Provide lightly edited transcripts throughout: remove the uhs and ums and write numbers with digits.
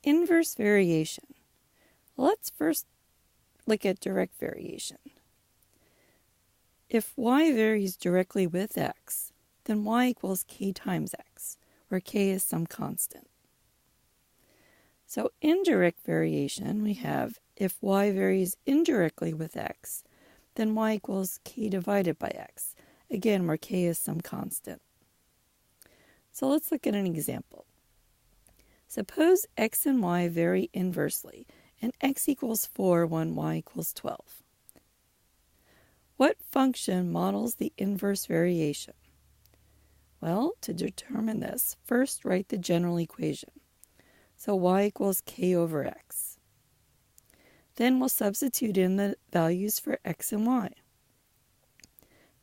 Inverse variation. Let's first look at direct variation. If y varies directly with x, then y equals k times x, where k is some constant. So indirect variation, we have if y varies indirectly with x, then y equals k divided by x, again where k is some constant. So let's look at an example. Suppose x and y vary inversely, and x equals 4 when y equals 12. What function models the inverse variation? Well, to determine this, first write the general equation. So y equals k over x. Then we'll substitute in the values for x and y.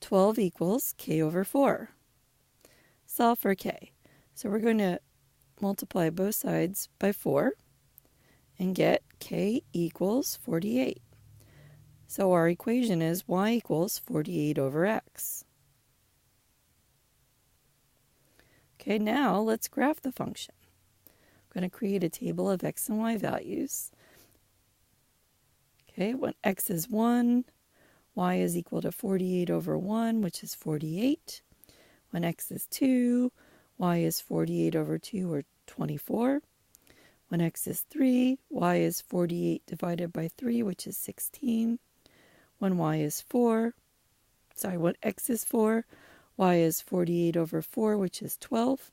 12 equals k over 4. Solve for k. So we're going to multiply both sides by 4 and get k equals 48. So our equation is y equals 48 over x. Okay, now let's graph the function. I'm going to create a table of x and y values. Okay, when x is 1, y is equal to 48 over 1, which is 48. When x is 2, y is 48 over 2, or 24. When x is 3, y is 48 divided by 3, which is 16. When when x is 4, y is 48 over 4, which is 12.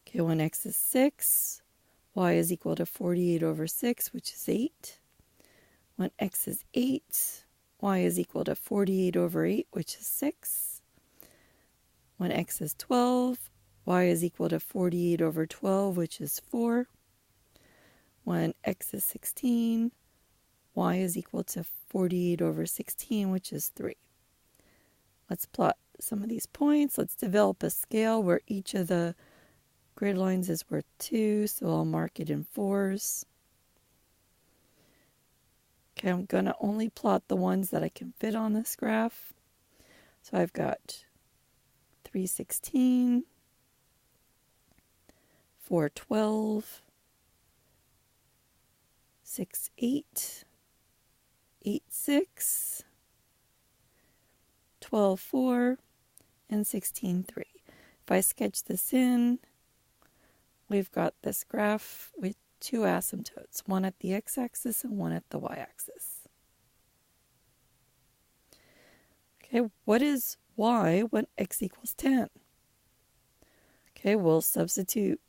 Okay, when x is 6, y is equal to 48 over 6, which is 8. When x is 8, y is equal to 48 over 8, which is 6. When x is 12, y is equal to 48 over 12, which is 4. When x is 16, y is equal to 48 over 16, which is 3. Let's plot some of these points. Let's develop a scale where each of the grid lines is worth 2, so I'll mark it in 4s. Okay, I'm going to only plot the ones that I can fit on this graph. So I've got 316, 412, 68, 86, 12.4, and 16.3. If I sketch this in, we've got this graph with two asymptotes, one at the x-axis and one at the y-axis. Okay, what is y when x equals 10? Okay, we'll substitute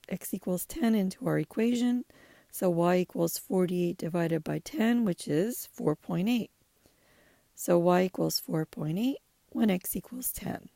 x equals 10 into our equation. So y equals 48 divided by 10, which is 4.8. So y equals 4.8 when x equals 10.